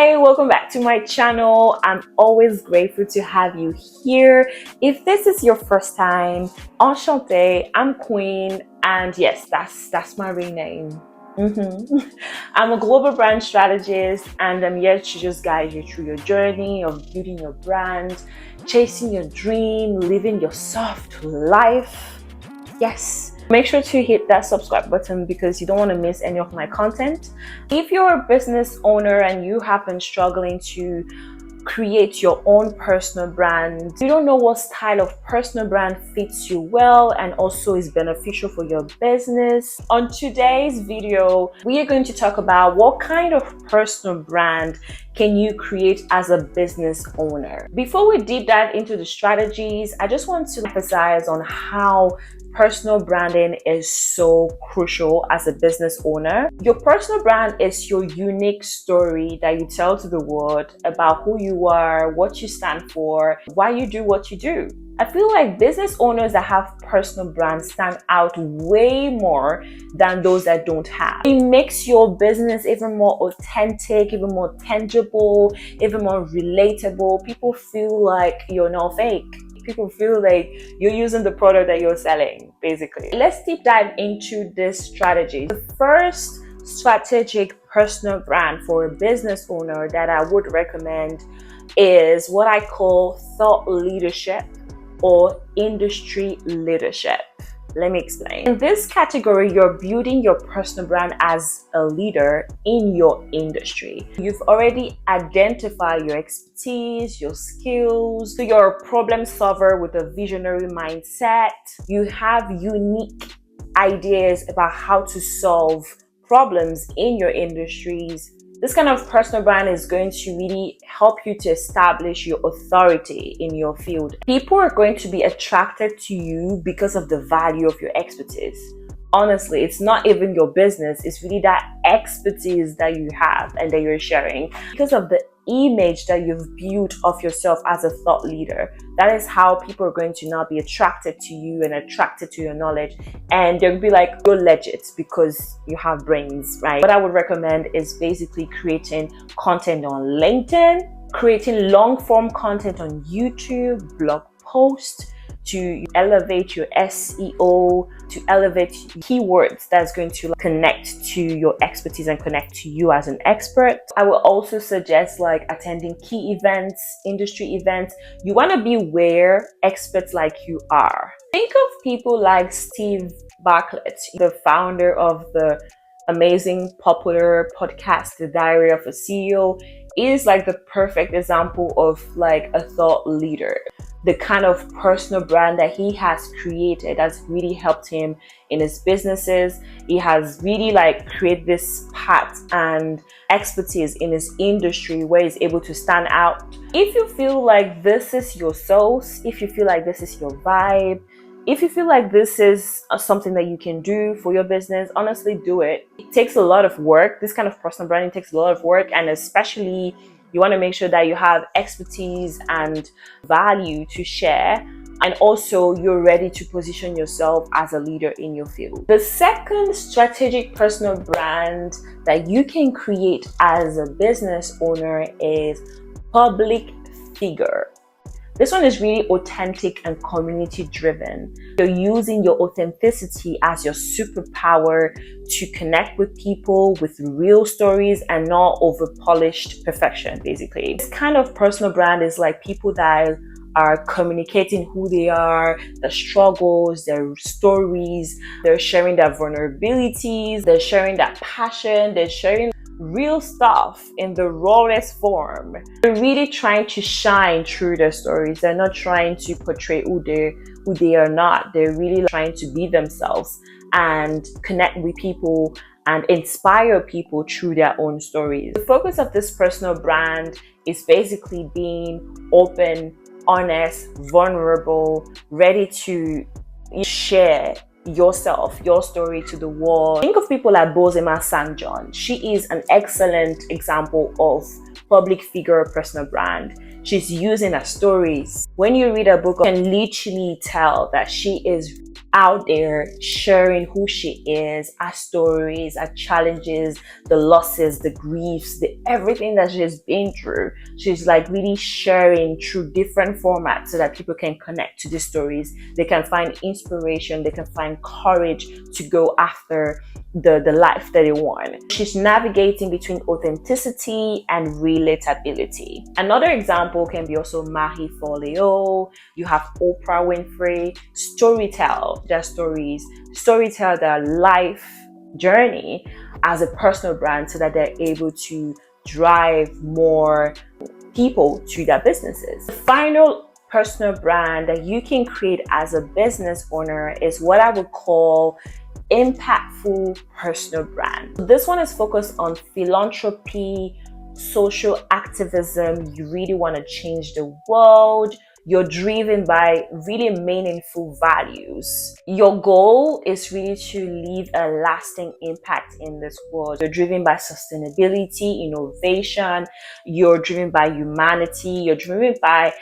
Hi, welcome back to my channel. I'm always grateful to have you here. If this is your first time, Enchantée, I'm Queen, and yes, that's my real name. I'm a global brand strategist, and I'm here to just guide you through your journey of building your brand, chasing your dream, living your soft life. Yes. Make sure to hit that subscribe button because you don't want to miss any of my content. If you're a business owner and you have been struggling to create your own personal brand, you don't know what style of personal brand fits you well and also is beneficial for your business. On today's video, we are going to talk about what kind of personal brand can you create as a business owner. Before we deep dive into the strategies, I just want to emphasize on how personal branding is so crucial as a business owner. Your personal brand is your unique story that you tell to the world about who you are, what you stand for, why you do what you do. I feel like business owners that have personal brands stand out way more than those that don't have. It makes your business even more authentic, even more tangible, even more relatable. People feel like you're not fake. People feel like you're using the product that you're selling, basically. Let's deep dive into this strategy. The first strategic personal brand for a business owner that I would recommend is what I call thought leadership or industry leadership. Let me explain. In this category, you're building your personal brand as a leader in your industry. You've already identified your expertise, your skills, so you're a problem solver with a visionary mindset. You have unique ideas about how to solve problems in your industries. This kind of personal brand is going to really help you to establish your authority in your field. People are going to be attracted to you because of the value of your expertise. Honestly, it's not even your business, it's really that expertise that you have and that you're sharing. Because of the image that you've built of yourself as a thought leader, that is how people are going to now be attracted to you and attracted to your knowledge, and they'll be like, you're legit because you have brains, right? What I would recommend is basically creating content on LinkedIn, creating long form content on YouTube, blog posts, to elevate your SEO, to elevate keywords that's going to connect to your expertise and connect to you as an expert. I will also suggest like attending key events, industry events. You want to be where experts like you are. Think of people like Steve Bartlett, the founder of the amazing popular podcast, The Diary of a CEO. Is like the perfect example of like a thought leader. The kind of personal brand that he has created has really helped him in his businesses. He has really like created this path and expertise in his industry where he's able to stand out. If you feel like this is your source, if you feel like this is your vibe, if you feel like this is something that you can do for your business, honestly, do it. It takes a lot of work. This kind of personal branding takes a lot of work, and especially you want to make sure that you have expertise and value to share, and also you're ready to position yourself as a leader in your field. The second strategic personal brand that you can create as a business owner is public figure. This one is really authentic and community driven. You're using your authenticity as your superpower to connect with people with real stories and not over polished perfection, basically. This kind of personal brand is like people that are communicating who they are, their struggles, their stories. They're sharing their vulnerabilities, they're sharing that passion, they're sharing real stuff in the rawest form. They're really trying to shine through their stories. They're not trying to portray who they are not. They're really trying to be themselves and connect with people and inspire people through their own stories. The focus of this personal brand is basically being open, honest, vulnerable, ready to share yourself, your story to the world. Think of people like Bozema St. John. She is an excellent example of public figure personal brand. She's using her stories. When you read her book, you can literally tell that she is out there sharing who she is, her stories, her challenges, the losses, the griefs, the everything that she's been through. She's like really sharing through different formats so that people can connect to the stories. They can find inspiration, they can find courage to go after the life that they want. She's navigating between authenticity and relatability. Another example can be also Marie Forleo. You have Oprah Winfrey. Storytell their stories, storytell their life journey as a personal brand so that they're able to drive more people to their businesses. The final personal brand that you can create as a business owner is what I would call impactful personal brand. This one is focused on philanthropy, social activism. You really want to change the world. You're driven by really meaningful values. Your goal is really to leave a lasting impact in this world. You're driven by sustainability, innovation. You're driven by humanity. You're driven by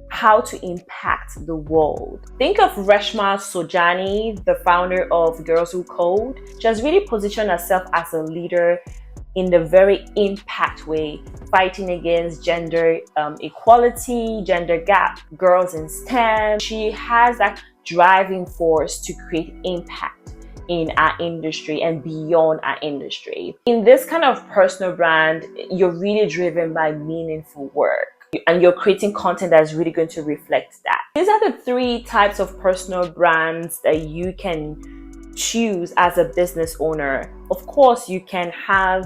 how to impact the world. Think of Reshma Saujani, the founder of Girls Who Code. She has really positioned herself as a leader in the very impact way, fighting against gender equality, gender gap, girls in STEM. She has that driving force to create impact in our industry and beyond our industry. In this kind of personal brand, you're really driven by meaningful work, and you're creating content that's really going to reflect that. These are the 3 types of personal brands that you can choose as a business owner. Of course, you can have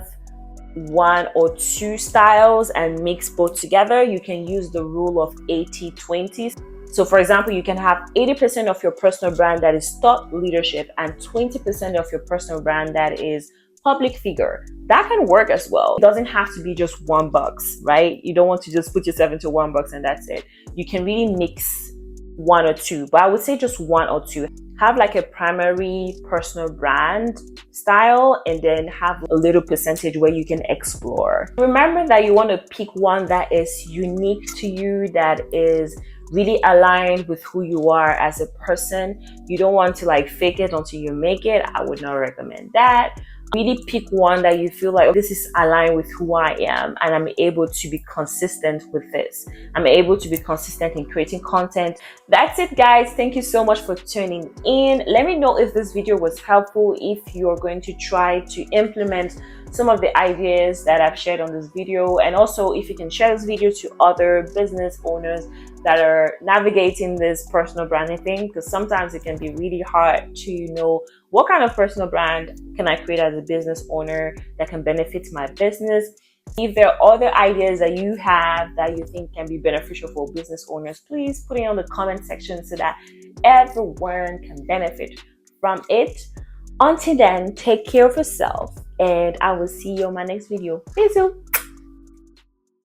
1 or 2 styles and mix both together. You can use the rule of 80-20. So for example, you can have 80% of your personal brand that is thought leadership and 20% of your personal brand that is public figure. That can work as well. It doesn't have to be just one box, right? You don't want to just put yourself into one box and that's it. You can really mix 1 or 2, but I would say just 1 or 2. Have like a primary personal brand style and then have a little percentage where you can explore. Remember that you want to pick one that is unique to you, that is really aligned with who you are as a person. You don't want to like fake it until you make it. I would not recommend that. Really pick one that you feel like, oh, this is aligned with who I am and I'm able to be consistent with this. I'm able to be consistent in creating content. That's it, guys. Thank you so much for tuning in. Let me know if this video was helpful, if you're going to try to implement some of the ideas that I've shared on this video, and also if you can share this video to other business owners that are navigating this personal branding thing, because sometimes it can be really hard to know what kind of personal brand can I create as a business owner that can benefit my business. If there are other ideas that you have that you think can be beneficial for business owners, please put it on the comment section so that everyone can benefit from it. Until then, take care of yourself and I will see you on my next video. Peace out.